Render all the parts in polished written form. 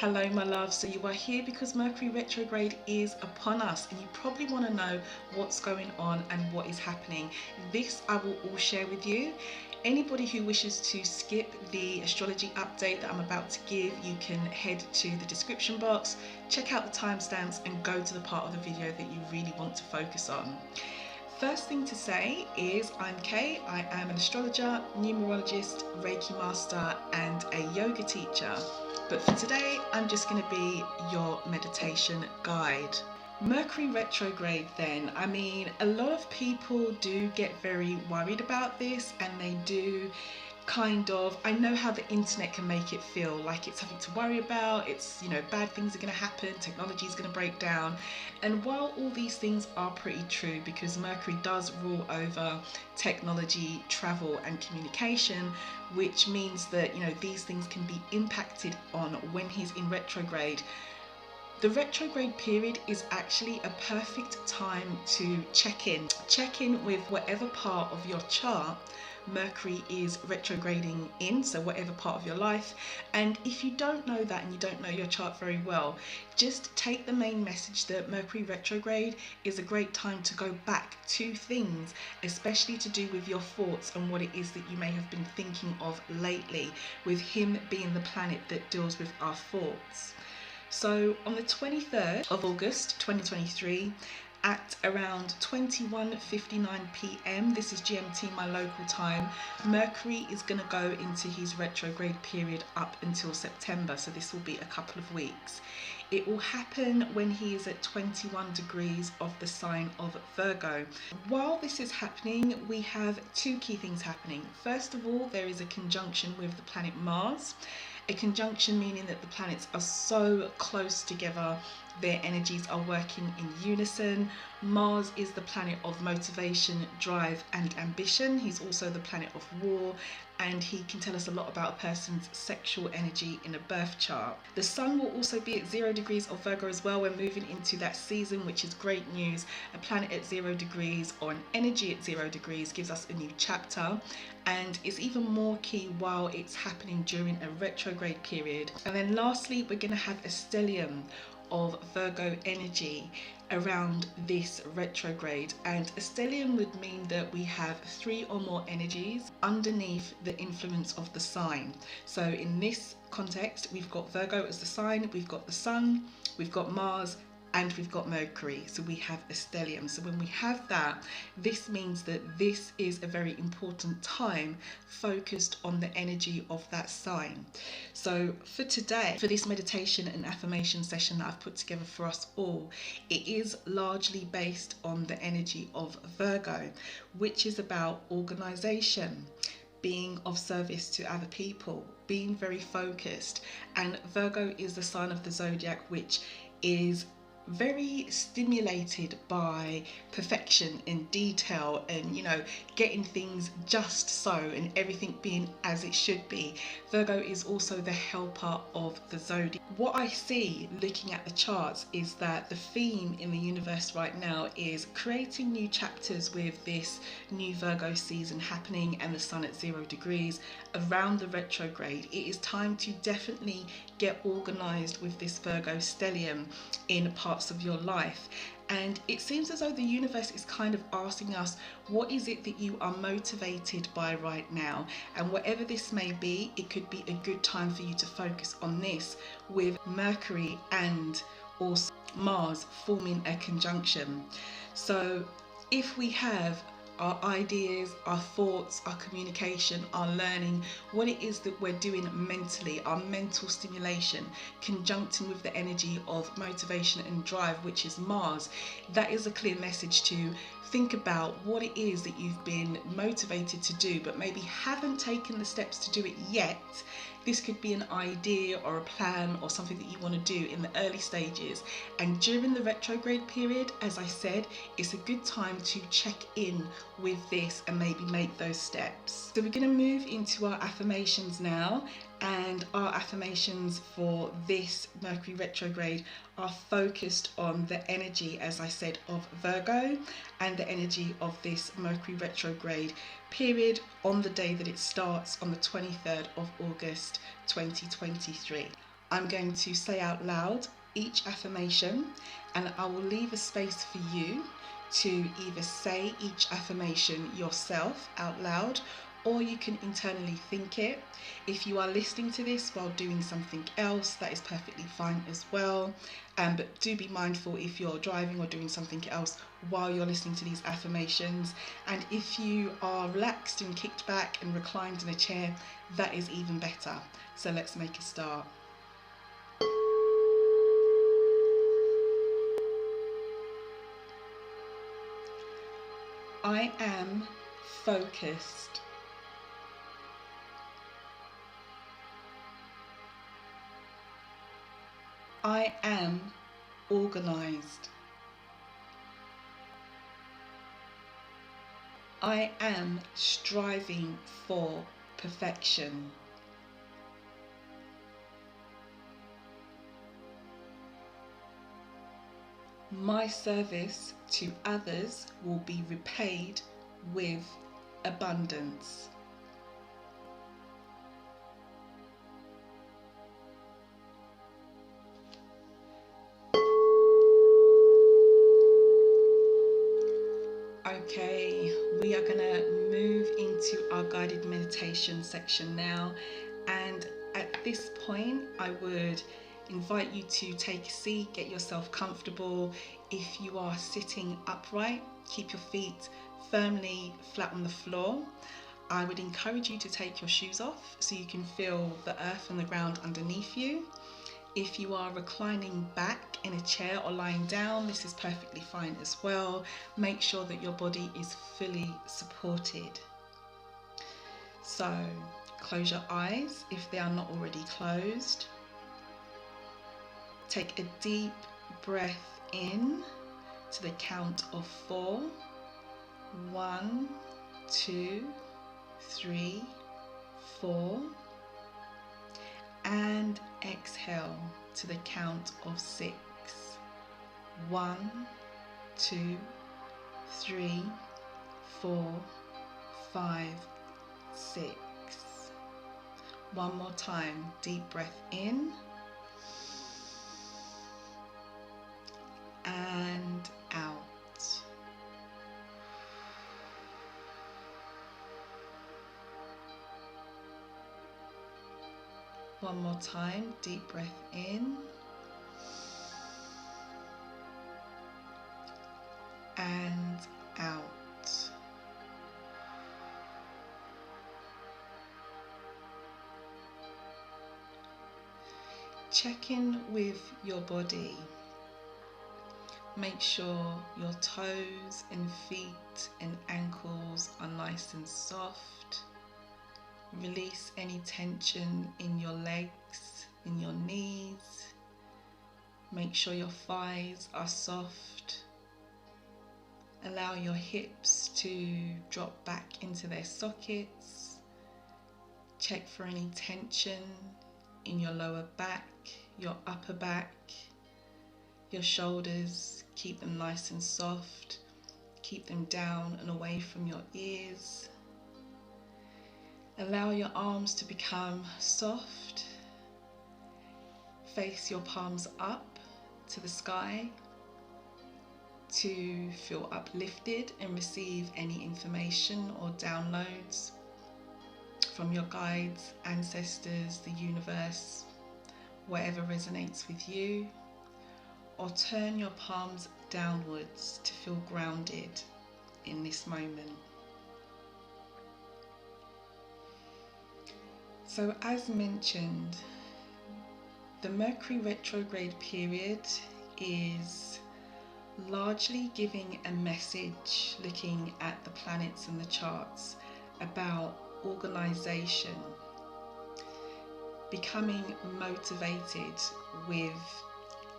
Hello my love, so you are here because Mercury retrograde is upon us and you probably want to know what's going on and what is happening. This I will all share with you. Anybody who wishes to skip the astrology update that I'm about to give, you can head to the description box, check out the timestamps and go to the part of the video that you really want to focus on. First thing to say is I'm Kay. I am an astrologer, numerologist, Reiki master and a yoga teacher. But for today, I'm just going to be your meditation guide. Mercury retrograde then, a lot of people do get very worried about this and they do I know how the internet can make it feel like it's something to worry about, it's, bad things are going to happen, technology is going to break down. And while all these things are pretty true because Mercury does rule over technology, travel and communication, which means that, these things can be impacted on when he's in retrograde. The retrograde period is actually a perfect time to check in with whatever part of your chart Mercury is retrograding in, so whatever part of your life. And if you don't know that and you don't know your chart very well, just take the main message that Mercury retrograde is a great time to go back to things, especially to do with your thoughts and what it is that you may have been thinking of lately, with him being the planet that deals with our thoughts. So on the 23rd of August 2023 at around 21:59 p.m, this is GMT, my local time, Mercury is going to go into his retrograde period up until September, so this will be a couple of weeks. It will happen when he is at 21 degrees of the sign of Virgo. While this is happening, we have two key things happening. First of all, there is a conjunction with the planet Mars. A conjunction meaning that the planets are so close together, their energies are working in unison. Mars is the planet of motivation, drive and ambition. He's also the planet of war, and he can tell us a lot about a person's sexual energy in a birth chart. The Sun will also be at 0 degrees of Virgo as well. We're moving into that season, which is great news. A planet at 0 degrees or an energy at 0 degrees gives us a new chapter, and it's even more key while it's happening during a retrograde period. And then lastly, we're going to have a stellium of Virgo energy around this retrograde, and a stellium would mean that we have 3 or more energies underneath the influence of the sign. So in this context, we've got Virgo as the sign, we've got the Sun, we've got Mars, and we've got Mercury, so we have a stellium. So when we have that, this means that this is a very important time focused on the energy of that sign. So for today, for this meditation and affirmation session that I've put together for us all, it is largely based on the energy of Virgo, which is about organization, being of service to other people, being very focused. And Virgo is the sign of the zodiac which is very stimulated by perfection and detail and getting things just so and everything being as it should be. Virgo is also the helper of the zodiac. What I see looking at the charts is that the theme in the universe right now is creating new chapters with this new Virgo season happening and the Sun at 0 degrees around the retrograde. It is time to definitely get organized with this Virgo stellium in parts of your life. And it seems as though the universe is kind of asking us, what is it that you are motivated by right now? And whatever this may be, it could be a good time for you to focus on this, with Mercury and also Mars forming a conjunction. So if we have our ideas, our thoughts, our communication, our learning, what it is that we're doing mentally, our mental stimulation, conjuncting with the energy of motivation and drive, which is Mars, that is a clear message to think about what it is that you've been motivated to do but maybe haven't taken the steps to do it yet. This could be an idea or a plan or something that you want to do in the early stages. And during the retrograde period, as I said, it's a good time to check in with this and maybe make those steps. So we're going to move into our affirmations now. And our affirmations for this Mercury retrograde are focused on the energy, as I said, of Virgo and the energy of this Mercury retrograde period on the day that it starts on the 23rd of August 2023. I'm going to say out loud each affirmation, and I will leave a space for you to either say each affirmation yourself out loud, or you can internally think it. If you are listening to this while doing something else, that is perfectly fine as well. But do be mindful if you're driving or doing something else while you're listening to these affirmations. And if you are relaxed and kicked back and reclined in a chair, that is even better. So let's make a start. I am focused. I am organized. I am striving for perfection. My service to others will be repaid with abundance. Okay, we are going to move into our guided meditation section now, and at this point I would invite you to take a seat, get yourself comfortable. If you are sitting upright, keep your feet firmly flat on the floor. I would encourage you to take your shoes off so you can feel the earth and the ground underneath you. If you are reclining back in a chair or lying down, this is perfectly fine as well. Make sure that your body is fully supported. So close your eyes if they are not already closed. Take a deep breath in to the count of 4. 1, 2, 3, 4. And exhale to the count of 6. 1, 2, 3, 4, 5, 6. One more time, deep breath in and out. One more time, deep breath in and out. Check in with your body. Make sure your toes and feet and ankles are nice and soft. Release any tension in your legs, in your knees. Make sure your thighs are soft. Allow your hips to drop back into their sockets. Check for any tension in your lower back, your upper back, your shoulders. Keep them nice and soft. Keep them down and away from your ears. Allow your arms to become soft. Face your palms up to the sky to feel uplifted and receive any information or downloads from your guides, ancestors, the universe, whatever resonates with you. Or turn your palms downwards to feel grounded in this moment. So as mentioned, the Mercury retrograde period is largely giving a message, looking at the planets and the charts, about organization, becoming motivated with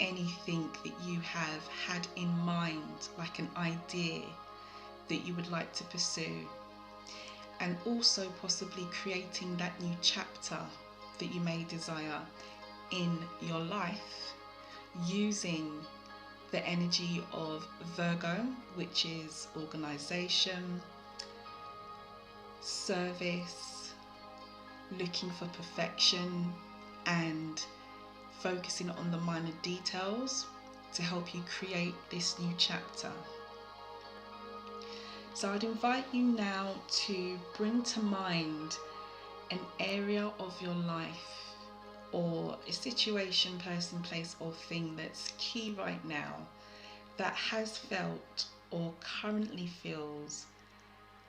anything that you have had in mind, like an idea that you would like to pursue. And also possibly creating that new chapter that you may desire in your life, using the energy of Virgo, which is organization, service, looking for perfection, and focusing on the minor details to help you create this new chapter. So I'd invite you now to bring to mind an area of your life or a situation, person, place or thing that's key right now that has felt or currently feels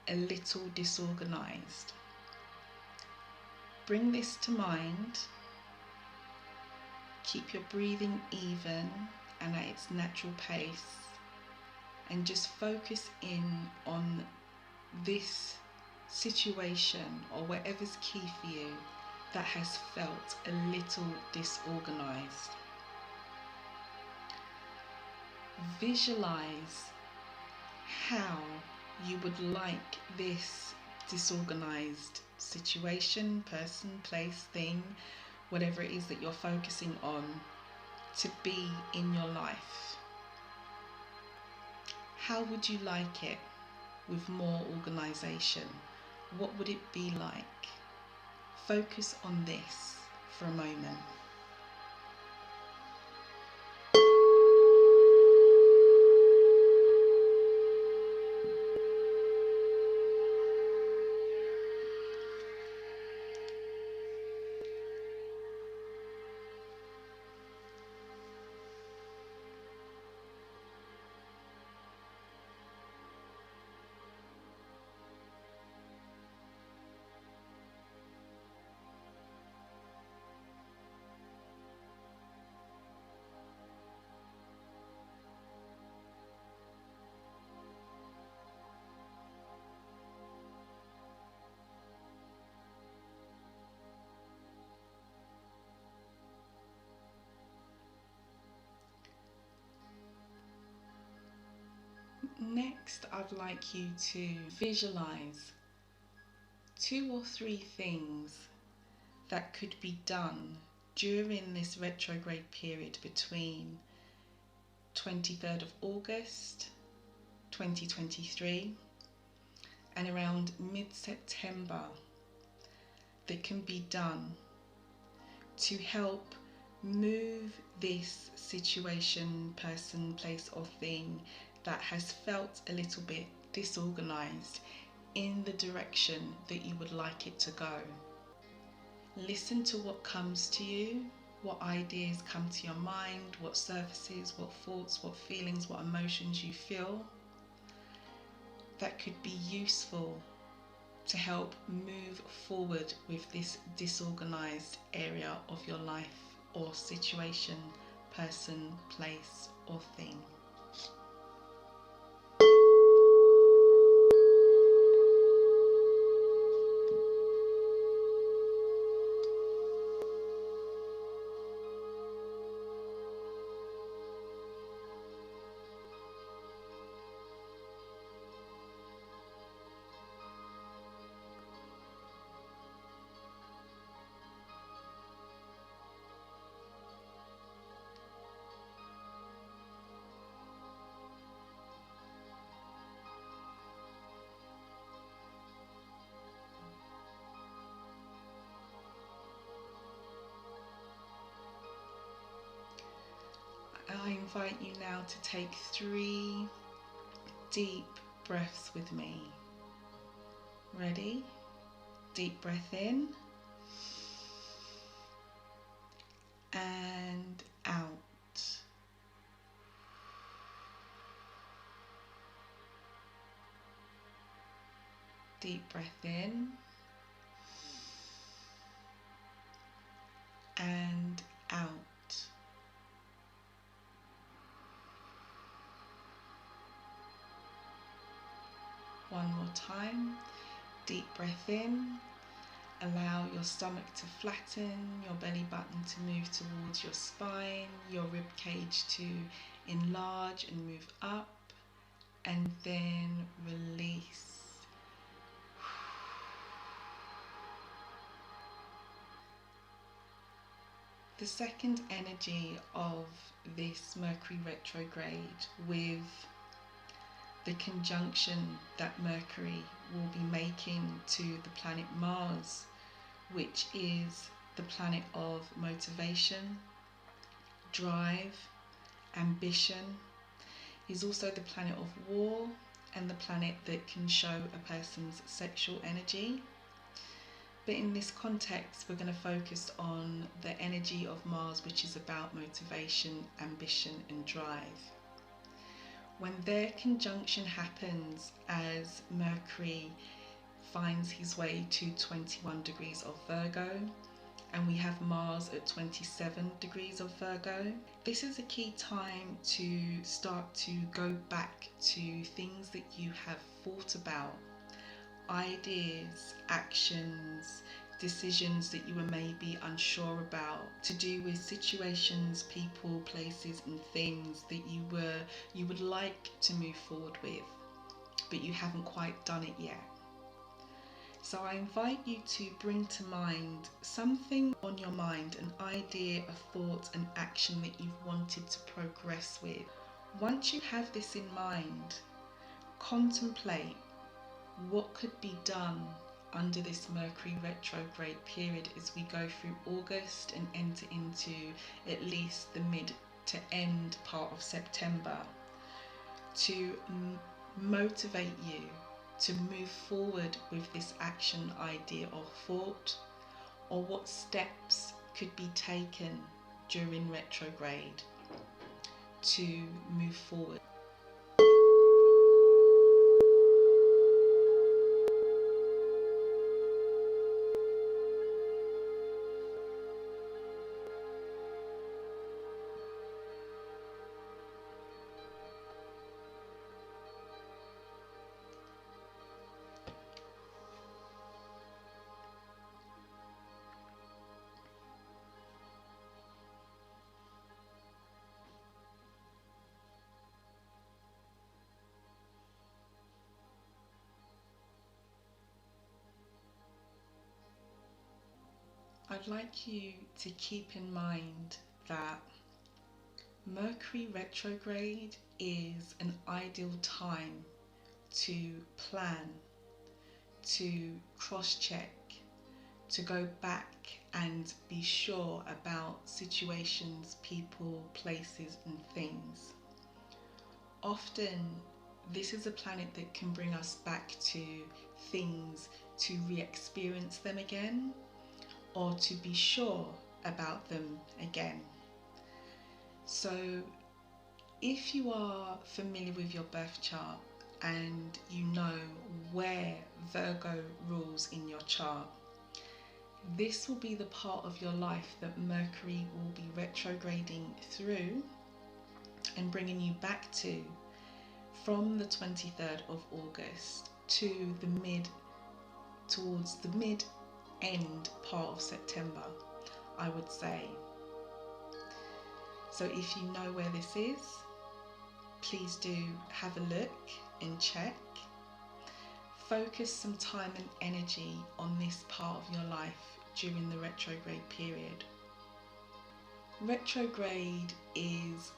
a little disorganized. Bring this to mind. Keep your breathing even and at its natural pace, and just focus in on this situation or whatever's key for you that has felt a little disorganized. Visualize how you would like this disorganized situation, person, place, thing, whatever it is that you're focusing on, to be in your life. How would you like it with more organization? What would it be like? Focus on this for a moment. Next, I'd like you to visualize 2 or 3 things that could be done during this retrograde period between 23rd of August 2023 and around mid-September that can be done to help move this situation, person, place or thing that has felt a little bit disorganized in the direction that you would like it to go. Listen to what comes to you, what ideas come to your mind, what surfaces, what thoughts, what feelings, what emotions you feel that could be useful to help move forward with this disorganized area of your life or situation, person, place or thing. I invite you now to take 3 deep breaths with me. Ready? Deep breath in and out. Deep breath in and out. One more time. Deep breath in. Allow your stomach to flatten, your belly button to move towards your spine, your rib cage to enlarge and move up, and then release. The second energy of this Mercury retrograde, with the conjunction that Mercury will be making to the planet Mars, which is the planet of motivation, drive, ambition. He's also the planet of war and the planet that can show a person's sexual energy. But in this context, we're going to focus on the energy of Mars, which is about motivation, ambition, and drive. When their conjunction happens as Mercury finds his way to 21 degrees of Virgo, and we have Mars at 27 degrees of Virgo, this is a key time to start to go back to things that you have thought about, ideas, actions, decisions that you were maybe unsure about, to do with situations, people, places and things that you would like to move forward with, but you haven't quite done it yet. So I invite you to bring to mind something on your mind, an idea, a thought, an action that you've wanted to progress with. Once you have this in mind, contemplate what could be done under this Mercury retrograde period as we go through August and enter into at least the mid to end part of September, to motivate you to move forward with this action, idea or thought, or what steps could be taken during retrograde to move forward. I'd like you to keep in mind that Mercury retrograde is an ideal time to plan, to cross-check, to go back and be sure about situations, people, places and things. Often this is a planet that can bring us back to things, to re-experience them again, or to be sure about them again. So if you are familiar with your birth chart and you know where Virgo rules in your chart, this will be the part of your life that Mercury will be retrograding through and bringing you back to from the 23rd of August to towards the mid end part of September, I would say. So if you know where this is, please do have a look and check. Focus some time and energy on this part of your life during the retrograde period. Retrograde is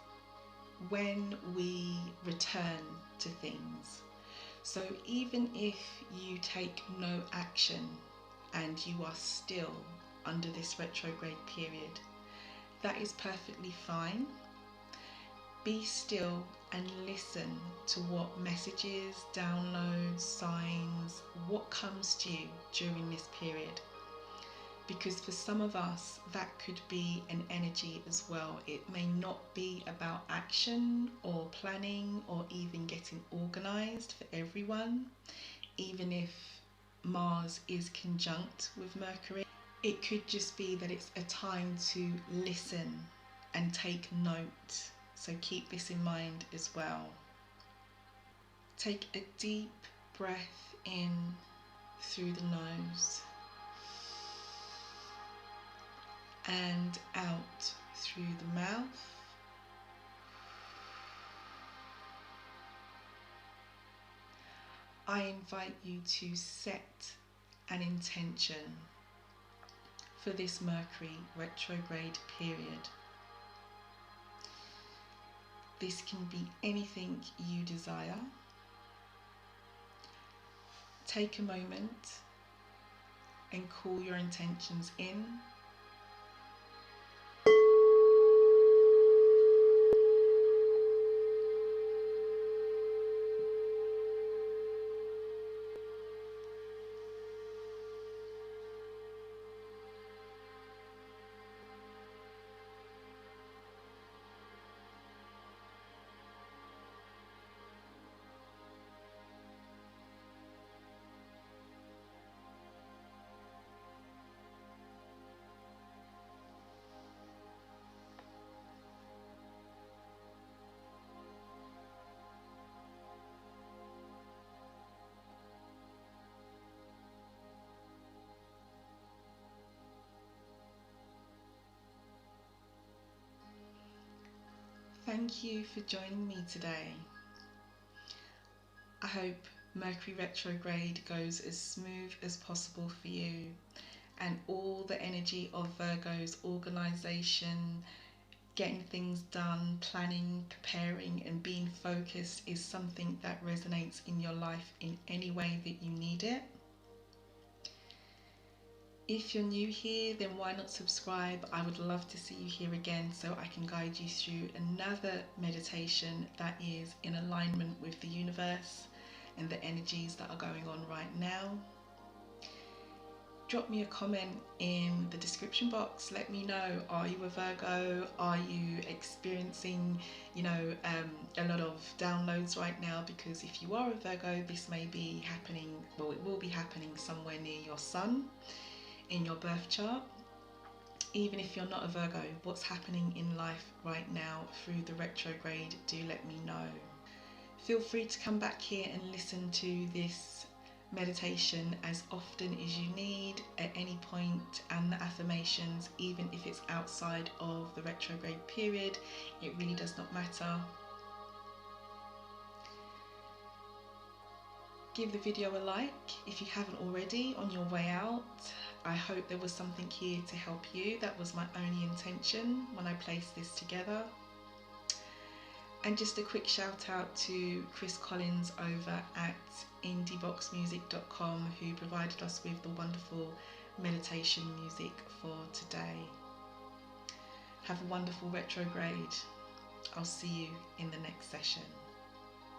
when we return to things. So even if you take no action and you are still under this retrograde period, that is perfectly fine. Be still and listen to what messages, downloads, signs, what comes to you during this period. Because for some of us, that could be an energy as well. It may not be about action or planning or even getting organized for everyone, even if Mars is conjunct with Mercury. It could just be that it's a time to listen and take note. So keep this in mind as well. Take a deep breath in through the nose and out through the mouth. I invite you to set an intention for this Mercury retrograde period. This can be anything you desire. Take a moment and call your intentions in. thank you for joining me today. I hope Mercury Retrograde goes as smooth as possible for you, and all the energy of Virgo's organisation, getting things done, planning, preparing and being focused is something that resonates in your life in any way that you need it. If you're new here, then why not subscribe? I would love to see you here again so I can guide you through another meditation that is in alignment with the universe and the energies that are going on right now. Drop me a comment in the description box. Let me know, are you a Virgo? Are you experiencing, a lot of downloads right now? Because if you are a Virgo, this may be happening, well, it will be happening somewhere near your sun in your birth chart. Even if you're not a Virgo, what's happening in life right now through the retrograde, do let me know. Feel free to come back here and listen to this meditation as often as you need at any point, and the affirmations, even if it's outside of the retrograde period, it really does not matter. Give the video a like if you haven't already on your way out. I hope there was something here to help you. That was my only intention when I placed this together. And just a quick shout out to Chris Collins over at indieboxmusic.com, who provided us with the wonderful meditation music for today. Have a wonderful retrograde. I'll see you in the next session.